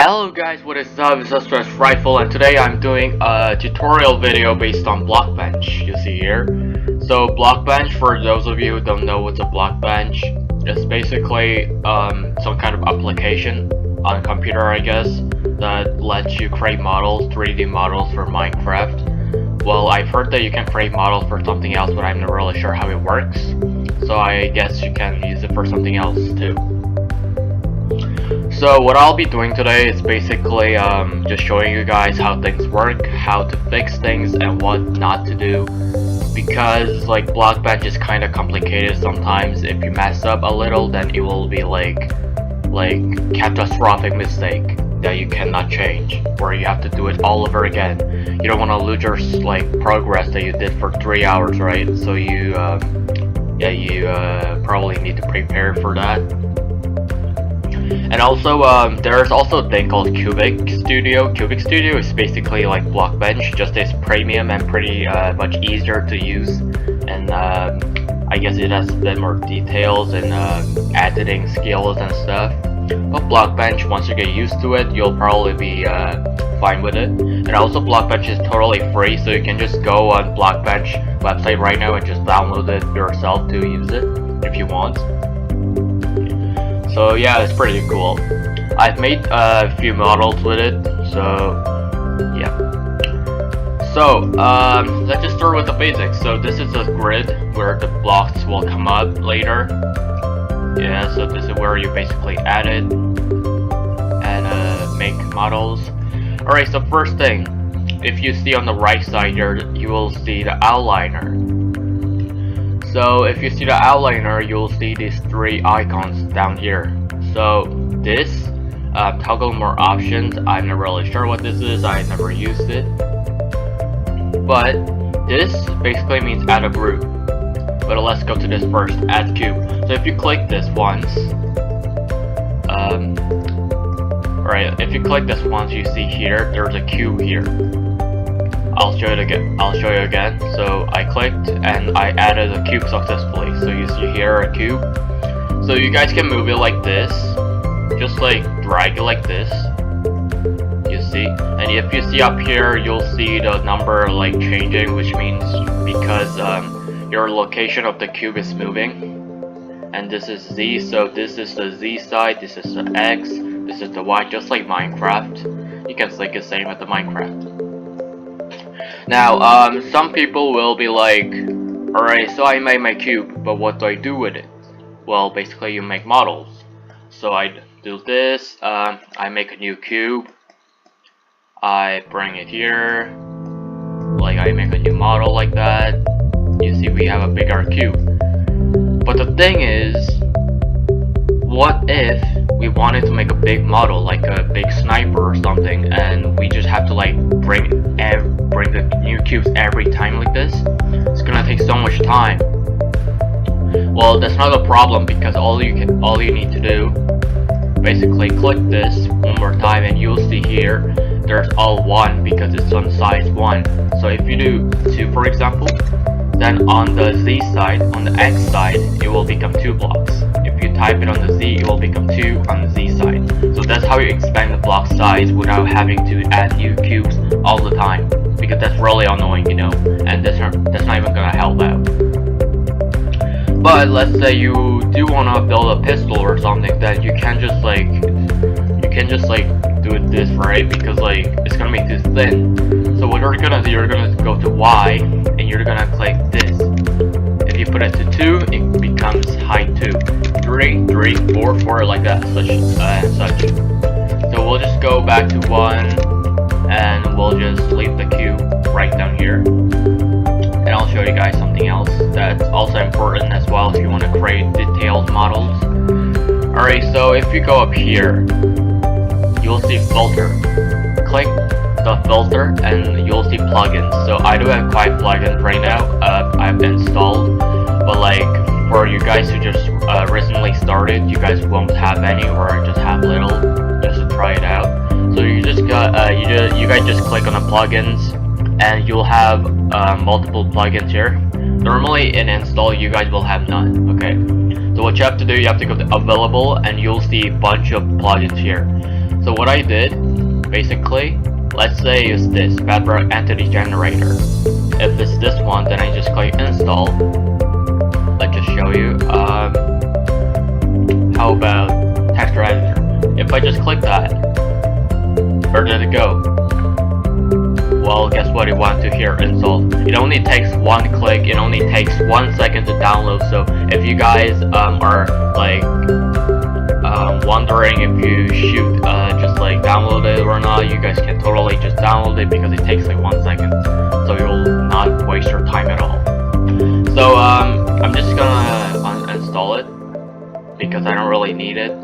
Hello guys, what is up? It's Stress Rifle, and today I'm doing a tutorial video based on Blockbench, you see here. So Blockbench, for those of you who don't know what's a Blockbench, it's basically some kind of application on a computer, I guess, that lets you create models, 3D models for Minecraft. Well, I've heard that you can create models for something else, but I'm not really sure how it works. So I guess you can use it for something else too. So what I'll be doing today is basically just showing you guys how things work, how to fix things, and what not to do. Because like Blockbench is kind of complicated sometimes. If you mess up a little, then it will be like catastrophic mistake that you cannot change, where you have to do it all over again. You don't want to lose your progress that you did for 3 hours, right? So you probably need to prepare for that. And also, there's also a thing called Cubic Studio. Cubic Studio is basically like Blockbench, just as premium and pretty much easier to use. And I guess it has a bit more details and editing skills and stuff. But Blockbench, once you get used to it, you'll probably be fine with it. And also, Blockbench is totally free, so you can just go on Blockbench website right now and just download it yourself to use it if you want. So yeah, it's pretty cool. I've made a few models with it, so yeah. So let's just start with the basics. So this is a grid where the blocks will come up later. Yeah, so this is where you basically add it and make models. Alright, so first thing, if you see on the right side here, you will see the outliner. So if you see the outliner, you'll see these three icons down here. So this, toggle more options, I'm not really sure what this is, I never used it. But this basically means add a group. But let's go to this first, add cube. So if you click this once, alright, if you click this once, you see here, there's a cube here. I'll show you again. So I clicked and I added a cube successfully. So you see here a cube. So you guys can move it like this. Just like drag it like this. You see? And if you see up here, you'll see the number like changing, which means because your location of the cube is moving. And this is Z, so this is the Z side, this is the X, this is the Y, just like Minecraft. You can say the same with the Minecraft. Now, some people will be like, alright, so I made my cube, but what do I do with it? Well, basically you make models. So I do this, I make a new cube, I bring it here, like I make a new model like that. You see we have a bigger cube. But the thing is, what if we wanted to make a big model, like a big sniper or something, and we just have to like bring the new cubes every time like this? It's gonna take so much time. Well, that's not a problem, because all you need to do, basically click this one more time and you'll see here there's all 1 because it's on size 1. So if you do 2, for example, then on the Z side, on the X side, it will become 2 blocks. If you type it on the Z, it will become 2 on the Z side. So that's how you expand the block size without having to add new cubes all the time, because that's really annoying, you know, and that's not even gonna help out. But let's say you do wanna build a pistol or something, then you can just like do it this, right? Because like it's gonna be too thin. So what you're gonna do, you're gonna go to Y and you're gonna click this. If you put it to 2, it becomes height 2. 3, 3, 4, 4, like that, such and such. So we'll just go back to 1 and we'll just leave the cube right down here. And I'll show you guys something else that's also important as well if you want to create detailed models. Alright, so if you go up here, you'll see filter. Click the filter and you'll see plugins. So I do have 5 plugins right now I've installed, but like for you guys who just recently started, you guys won't have any or just have little, just to try it out. So you just got you guys just click on the plugins and you'll have multiple plugins here. Normally in install you guys will have none. Okay, so what you have to do, you have to go to available and you'll see a bunch of plugins here. So what I did, basically, let's say it's this Bedrock Entity Generator. If it's this one, then I just click install. Let's just show you. How about texture editor? If I just click that, where did it go? Well, guess what? It wants to hear install. It only takes one click. It only takes 1 second to download. So if you guys are like wondering if you should just like download it or not, you guys can totally just download it because it takes like 1 second. So you'll not waste your time at all. So I'm just gonna uninstall it because I don't really need it.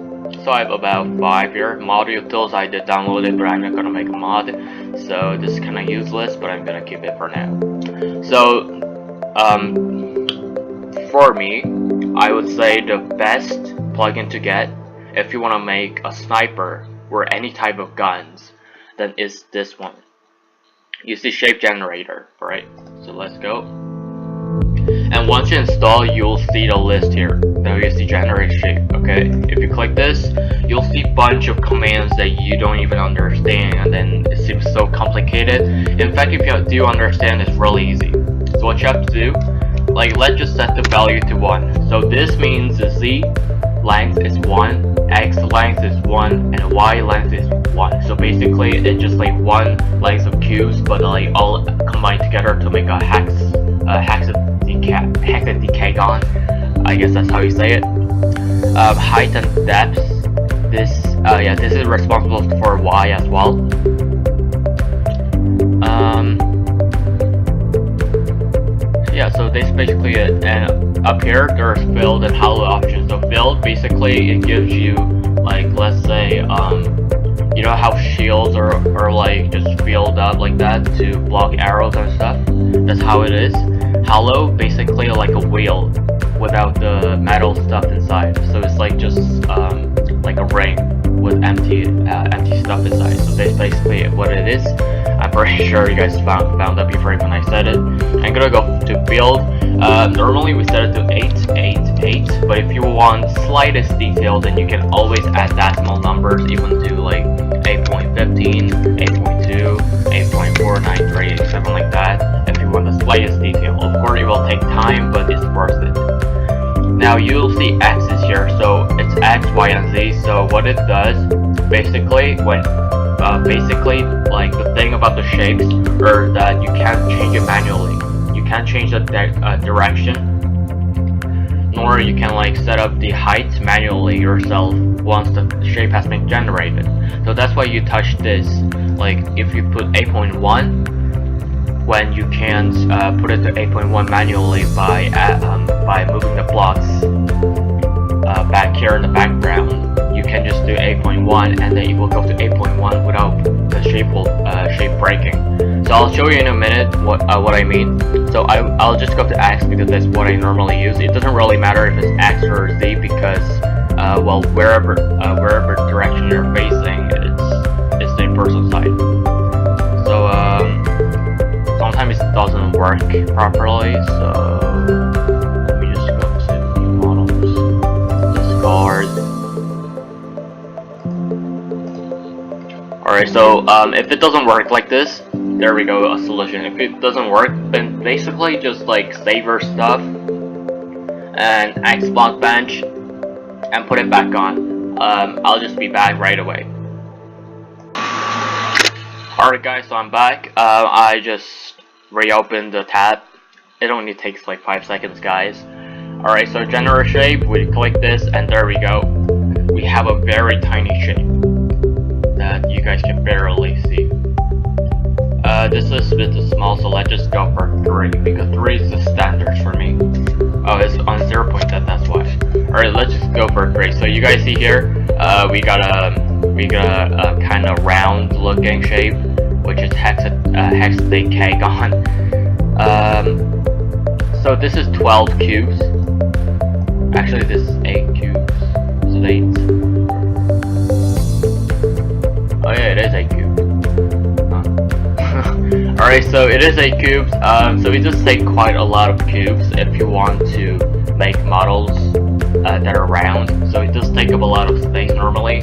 So I have about 5 here. Mod utils, I did download it, but I'm not gonna make a mod. So this is kinda useless, but I'm gonna keep it for now. So for me, I would say the best plugin to get if you wanna make a sniper or any type of guns, then is this one. You see shape generator, right? So let's go. And once you install, you'll see the list here. Now you see generate shape. Okay, if you click this, you'll see a bunch of commands that you don't even understand, and then it seems so complicated. In fact, if you do understand, it's really easy. So what you have to do, like, let's just set the value to 1. So this means the Z length is 1, X length is 1, and Y length is 1. So basically, it's just like one length of cubes, but like all combined together to make a hexadecagon. I guess that's how you say it. Height and depth. This is responsible for Y as well. Yeah, so this is basically it. And up here, there's build and hollow options. So build, basically, it gives you, like, let's say, you know how shields are like just filled up like that to block arrows and stuff. That's how it is. Hollow, basically like a wheel without the metal stuff inside. So it's like just like a ring with empty stuff inside. So that's basically what it is. I'm pretty sure you guys found that before when I said it. I'm gonna go to build. Normally we set it to 888, but if you want slightest detail, then you can always add decimal numbers, even to like 8.15, 8.2, 8.4938, something like that, if you want the slightest detail. Of course, it will take time, but it's worth it. Now you'll see axes here, so it's X, Y, and Z. So what it does, basically, when like the thing about the shapes, are that you can't change it manually. You can't change the direction, nor you can like set up the height manually yourself once the shape has been generated. So that's why you touch this. Like if you put 8.1, when you can't put it to 8.1 manually by moving the blocks back here in the background, you can just do 8.1 and then it will go to 8.1 without the shape breaking. So I'll show you in a minute what I mean. So I'll just go to X because that's what I normally use. It doesn't really matter if it's X or Z because well, wherever direction you're facing, it's the inverse side. So sometimes it doesn't work properly. So let me just go to new models, discard. Alright, so if it doesn't work like this, there we go, a solution. If it doesn't work, then basically just like save your stuff and X Blockbench and put it back on. I'll just be back right away. Alright guys, so I'm back. I just reopened the tab. It only takes like 5 seconds, guys. Alright, so generate shape, we click this and there we go. We have a very tiny shape that you guys can barely see. This is a bit small, so let's just go for 3 because 3 is the standard for me. Oh, it's on 0.10, that's why. Alright, let's just go for 3. So you guys see here, we got a kind of round looking shape, which is hexadecagon. So this is 12 cubes. Actually, this is 8 cubes. Is it 8? Oh yeah, it is 8 cubes. Alright, so it is 8 cubes. So it does take quite a lot of cubes if you want to make models that are round. So it does take up a lot of space normally.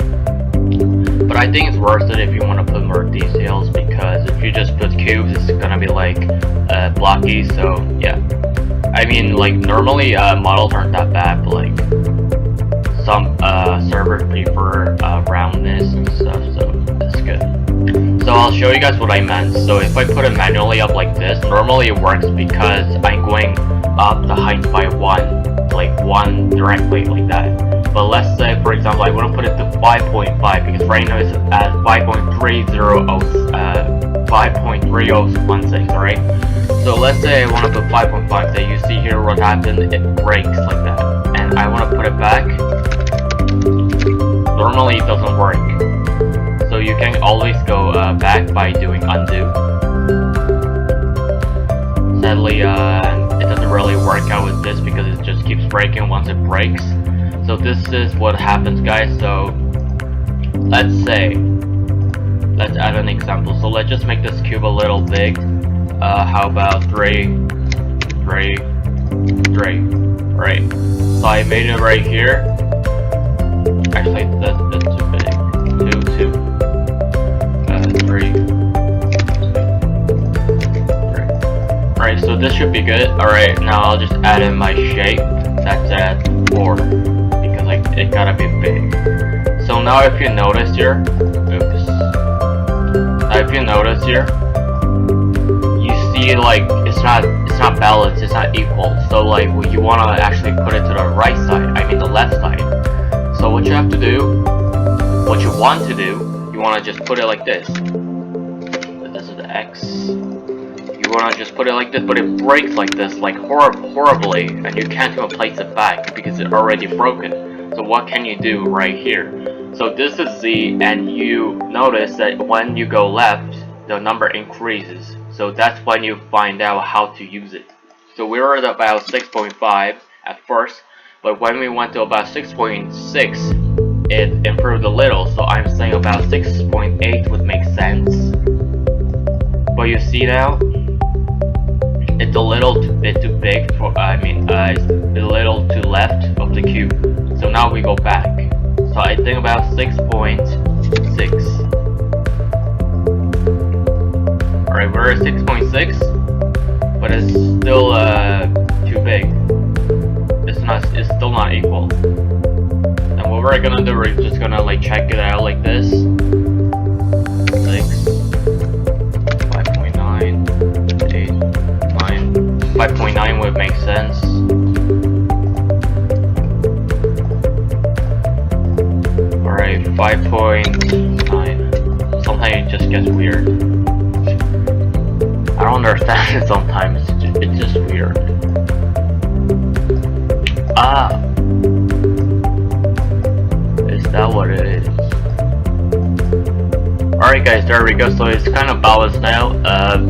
But But I think it's worth it if you want to put more details, because if you just put cubes, it's gonna be like blocky. So yeah, I mean, like normally models aren't that bad, but like some servers prefer roundness and stuff, so that's good. So I'll show you guys what I meant. So if I put it manually up like this, normally it works because I'm going up the height by one directly like that. But let's say, for example, I want to put it to 5.5 because right now it's at 5.3016, alright? So let's say I want to put 5.5, so you see here what happens, it breaks like that. And I want to put it back. Normally it doesn't work. So you can always go back by doing undo. Sadly, it doesn't really work out with this because it just keeps breaking once it breaks. So this is what happens, guys. So let's add an example. So let's just make this cube a little big. How about 3, 3, 3? Right. So I made it right here. Actually, that's too big. 2, 2. 3, 2, 3. Alright, so this should be good. Alright, now I'll just add in my shape. That's at 4. Because like it gotta be big. So now if you notice here, you see like it's not balanced, it's not equal. So like when you wanna actually put it to the right side, I mean the left side. So what you want to do, you wanna just put it like this. This is the X. You wanna just put it like this, but it breaks like this, like horribly, and you can't even place it back because it's already broken. So what can you do right here? So this is Z, and you notice that when you go left, the number increases. So that's when you find out how to use it. So we were at about 6.5 at first, but when we went to about 6.6, it improved a little. So I'm saying about 6.8 would make sense. But you see now, it's a little bit too big for, it's a little too left of the cube. So now we go back. So I think about 6.6. Alright, we're at 6.6, but it's still too big. It's still not equal. And what we're gonna do, we're just gonna like check it out like this. 6, 5.9, 8, 9. 5.9 would make sense. Alright, 5.9. Sometimes it just gets weird. I don't understand it sometimes, it's just weird. Ah! Is that what it is? Alright guys, there we go, so it's kind of balanced now.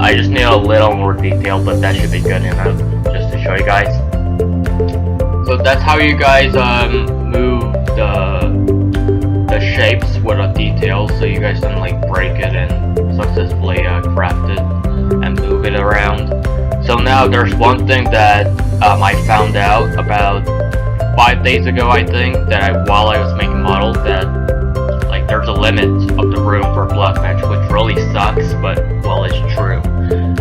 I just need a little more detail, but that should be good enough, just to show you guys. So that's how you guys move the shapes with a detail, so you guys can like break it and successfully craft it and move it around. So now there's one thing that I found out about 5 days ago, I think, that while I was making models, that like there's a limit of the room for Blockbench, which really sucks, but well, it's true.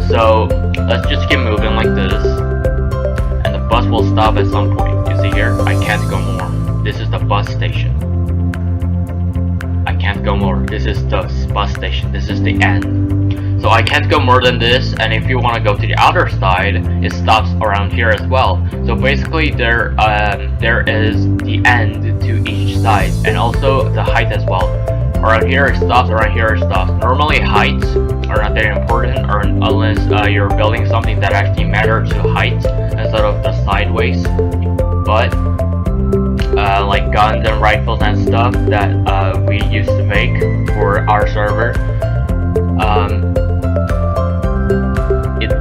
So let's just keep moving like this, and the bus will stop at some point. You see here, I can't go more. This is the bus station. I can't go more. This is the bus station. This is the end. So I can't go more than this, and if you want to go to the other side, it stops around here as well. So basically there is the end to each side, and also the height as well. Around here it stops, around here it stops. Normally heights are not that important, or unless you're building something that actually matters to height instead of the sideways. But like guns and rifles and stuff that we used to make for our server,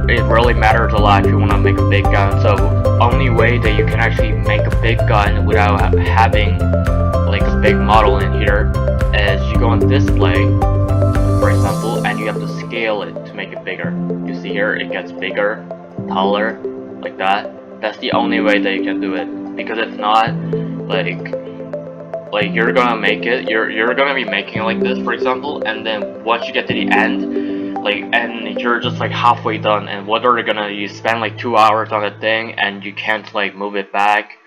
it really matters a lot if you want to make a big gun. So only way that you can actually make a big gun without having like a big model in here is you go on display, for example, and you have to scale it to make it bigger. You see here, it gets bigger, taller, like that. That's the only way that you can do it, because if not, like like you're gonna make it, you're gonna be making it like this, for example, and then once you get to the end, like, and you're just like halfway done, and what are you gonna, you spend like 2 hours on the thing, and you can't like move it back,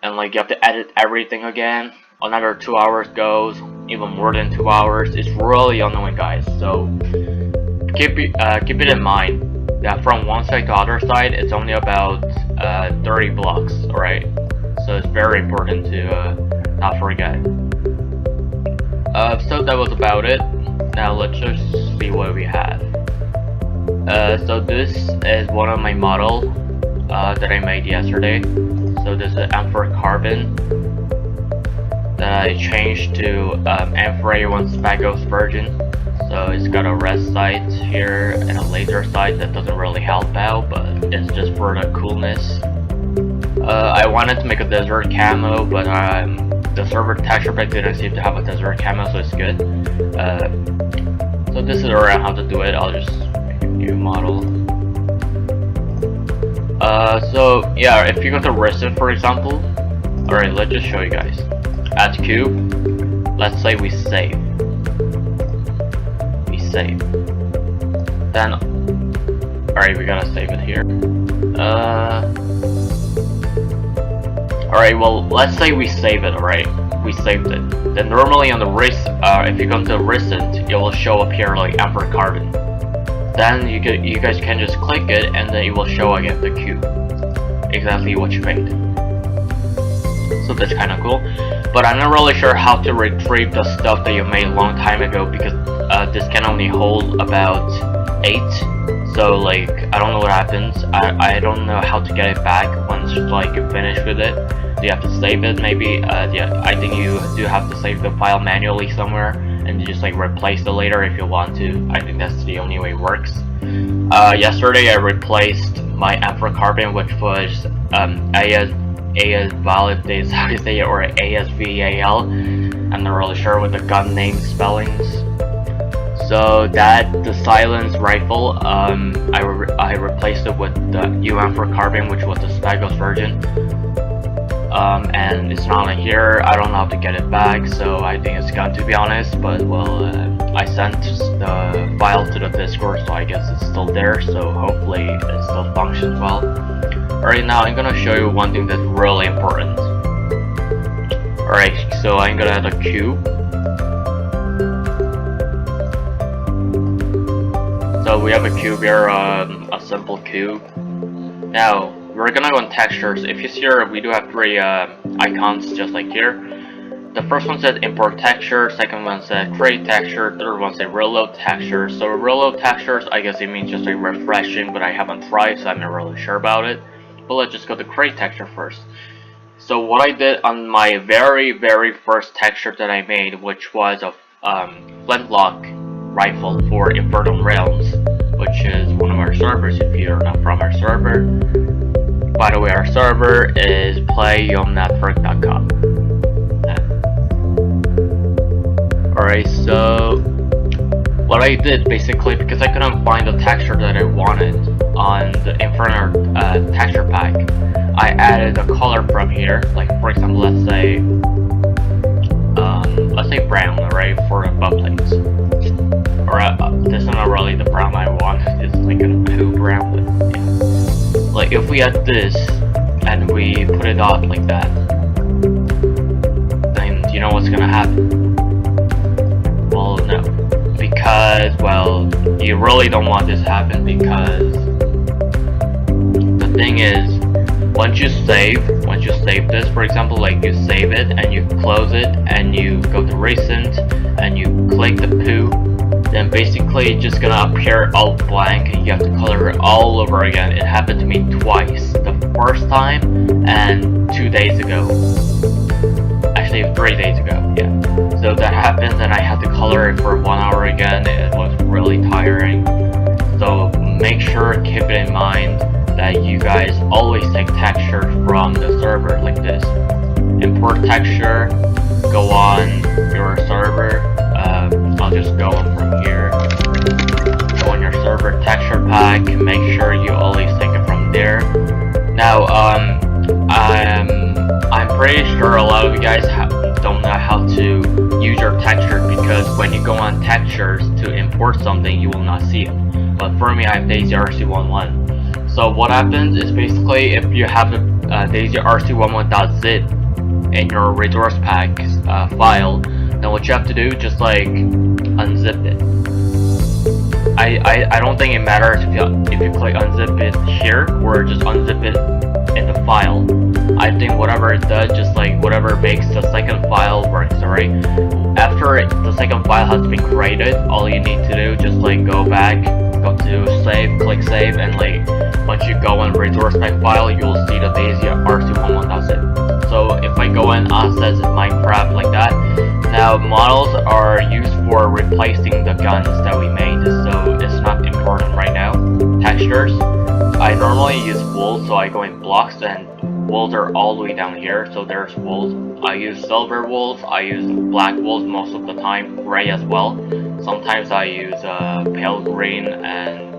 and like you have to edit everything again, another 2 hours goes, even more than 2 hours. It's really annoying, guys. So keep it in mind that from one side to other side, it's only about 30 blocks, alright? So it's very important to not forget. So that was about it. Now let's just see what we have. So this is one of my models that I made yesterday. So this is Amphor Carbon that I changed to Amphor A1 Spagos version. So it's got a red sight here and a laser sight that doesn't really help out, but it's just for the coolness. I wanted to make a desert camo, but the server texture pack didn't seem to have a desert camo, so it's good. So this is around how to do it. I'll just make a new model. So yeah, if you go to Resin, for example, alright, let's just show you guys. Add cube. Let's say we save. Then, alright, we gotta save it here. Alright, well, let's say we save it, alright? We saved it. Then normally on the if you go to recent, it will show up here like Amphor Carbon. Then you guys can just click it, and then it will show again the cube. Exactly what you made. So that's kind of cool. But I'm not really sure how to retrieve the stuff that you made a long time ago, because this can only hold about 8. So like, I don't know what happens. I don't know how to get it back once like you finish with it. Do you have to save it maybe? Yeah, I think you do have to save the file manually somewhere, and you just like replace it later if you want to. I think that's the only way it works. Yesterday I replaced my Amphor Carbon, which was ASVAL, is how you say it, or ASVAL. I'm not really sure with the gun name spellings. So the silence rifle, I replaced it with the new Amphor Carbon, which was the Spagos version. And it's not in here. I don't know how to get it back, so I think it's gone, to be honest. But well, I sent the file to the Discord, so I guess it's still there. So hopefully it still functions well. Alright, now I'm gonna show you one thing that's really important. Alright, so I'm gonna add a cube. So we have a cube here, a simple cube. Now, we're gonna go on textures. If you see here, we do have 3 icons just like here. The first one says import texture, second one says create texture, third one says reload texture. So reload textures, I guess it means just like refreshing, but I haven't tried, so I'm not really sure about it. But let's just go to create texture first. So what I did on my very first texture that I made, which was a flintlock rifle for Infernal Realms, which is one of our servers if you're not from our server. By the way, our server is playyomnetwork.com. Alright, so what I did basically, because I couldn't find the texture that I wanted on the Infernal texture pack, I added a color from here. Like for example, let's say brown, right, for the butt plates. Or this is not really the brown I want. It's like a poo brown. But yeah. Like if we add this and we put it out like that, then you know what's gonna happen? Well, no, because well, you really don't want this to happen, because the thing is, once you save this, for example, like you save it and you close it and you go to recent and you click the poo, then basically it's just gonna appear all blank and you have to color it all over again. It happened to me twice. The first time and 2 days ago. Actually 3 days ago, yeah. So that happened and I had to color it for 1 hour again. It was really tiring. So make sure, keep it in mind that you guys always take texture from the server like this. Import texture, go on your server. I'll just go from here. Go on your server texture pack. Make sure you always take it from there. Now, I'm pretty sure a lot of you guys don't know how to use your texture, because when you go on textures to import something, you will not see it. But for me, I have Daisy RC11. So what happens is basically if you have a Daisy RC11.zip in your resource pack file, then what you have to do, just like unzip it. I don't think it matters if you click unzip it here or just unzip it in the file. I think whatever it does, just like whatever makes the second file works, alright? After the second file has been created, all you need to do, just like go back, go to save, click save, and like once you go on resource pack file, you will see the Daisy RC11.zip. So if I go in says Minecraft like that, now models are used for replacing the guns that we made, so it's not important right now. Textures, I normally use wool, so I go in blocks, and wools are all the way down here, so there's wools. I use silver wools, I use black wools most of the time, gray as well. Sometimes I use pale green and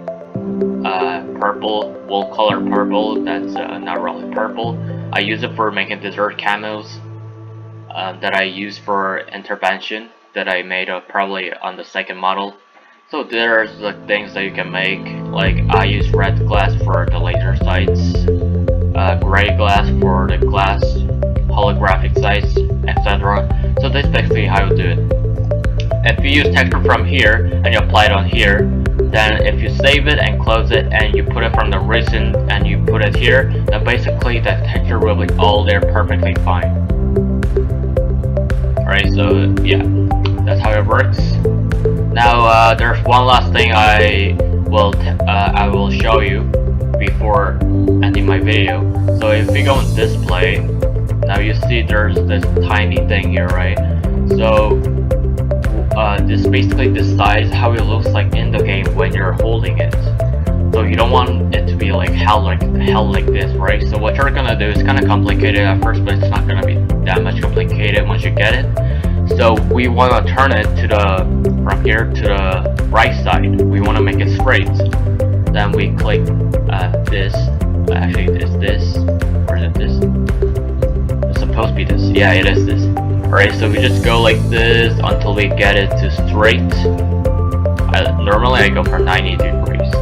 purple, wool color purple, that's not really purple. I use it for making desert camos that I use for intervention that I made probably on the second model. So there's the things that you can make, like I use red glass for the laser sights, gray glass for the glass holographic sights, etc. So that's basically how you do it. If you use texture from here and you apply it on here, then if you save it and close it and you put it from the resin and you put it here, then basically that texture will be all there perfectly fine. Alright, so yeah, that's how it works. Now there's one last thing I will show you before ending my video. So if we go in display, now you see there's this tiny thing here, right? So this basically decides how it looks like in the game when you're holding it. So you don't want it to be like held like this, right? So what you're gonna do is kind of complicated at first, but it's not gonna be that much complicated once you get it. So we want to turn it to from here to the right side. We want to make it straight. Then we click this. Actually, it's this. Or is it this? It's supposed to be this. Yeah, it is this. Alright, so we just go like this until we get it to straight. Normally I go for 90 degrees.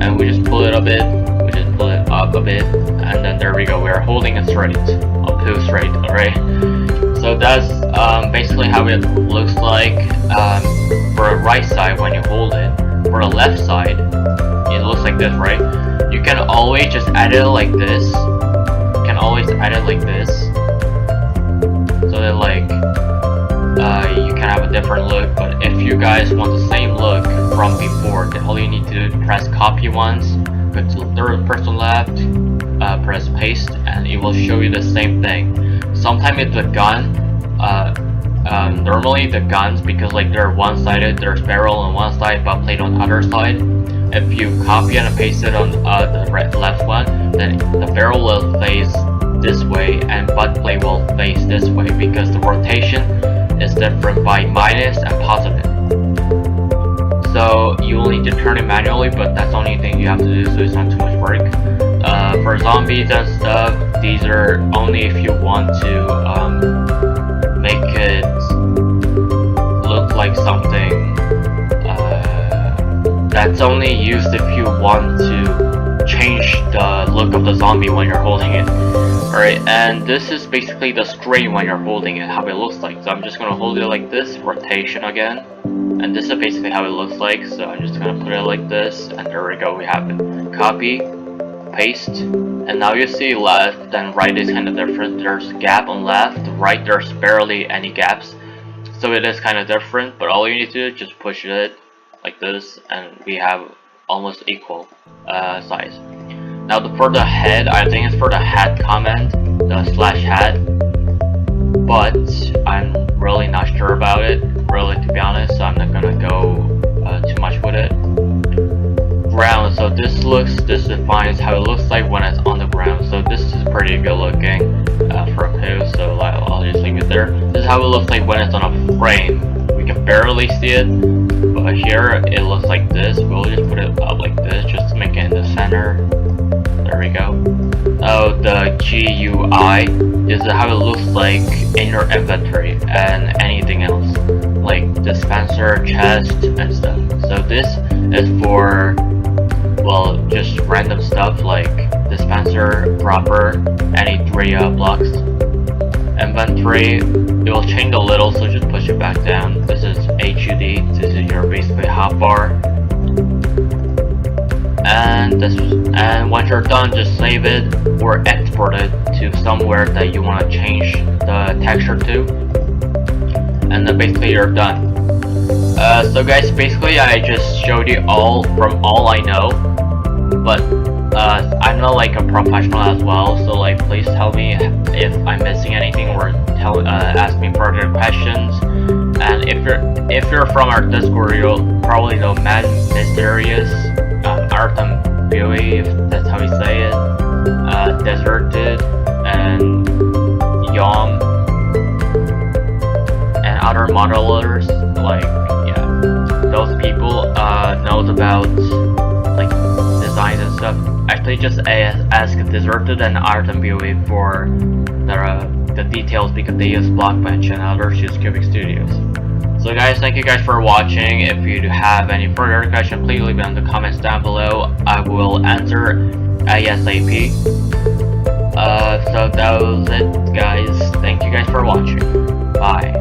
And we just pull it a bit. We just pull it up a bit. And then there we go. We're holding it straight. Up to straight. Alright. So that's basically how it looks like for the right side when you hold it. For the left side, it looks like this, right? You can always just add it like this. You can always add it like this. So that like you can have a different look. But if you guys want the same look from before, then all you need to do is press copy once, go to the third person left, press paste, and it will show you the same thing. Sometimes it's a gun. Normally the guns, because like they're one-sided, there's barrel on one side, butt plate on the other side. If you copy and paste it on the left one, then the barrel will face this way and butt plate will face this way, because the rotation is different by minus and positive. So you will need to turn it manually, but that's the only thing you have to do, so it's not too much work. For zombies and stuff, these are only if you want to make it look like something. That's only used if you want to change the look of the zombie when you're holding it. Alright, and this is basically the screen when you're holding it, how it looks like. So I'm just gonna hold it like this, rotation again. And this is basically how it looks like, so I'm just gonna put it like this, and there we go, we have it. Copy, paste, and now you see left and right is kind of different. There's a gap on left, right there's barely any gaps. So it is kind of different, but all you need to do is just push it like this, and we have almost equal size. Now for the head, I think it's for the hat command, the /hat, but I'm really not sure about it, really, to be honest, so I'm not gonna go too much with it. Ground, so this defines how it looks like when it's on the ground, so this is pretty good looking for a poo, so I'll just leave it there. This is how it looks like when it's on a frame. We can barely see it, but here it looks like this. We'll just put it up like this, just to make it in the center. There we go. the GUI is how it looks like in your inventory and anything else, like dispenser, chest, and stuff. So this is for, well, just random stuff like dispenser, dropper, any 3 blocks. Inventory, it will change a little, so just push it back down. This is HUD, this is your basically hotbar. And once you're done, just save it or export it to somewhere that you want to change the texture to, and then basically you're done. So guys, basically I just showed you all from all I know, but I'm not like a professional as well, so like please tell me if I'm missing anything, or ask me further questions. And if you're from our Discord, you'll probably know Mad Mysterious, Artem Buoy, if that's how you say it, Deserted, and Yom, and other modelers. Like, yeah, those people knows about like designs and stuff. Actually, just ask Deserted and Artem Buoy for the details, because they use Blockbench and others use Cubic Studios. So guys, thank you guys for watching. If you have any further questions, please leave it in the comments down below. I will answer ASAP. So that was it, guys. Thank you guys for watching. Bye.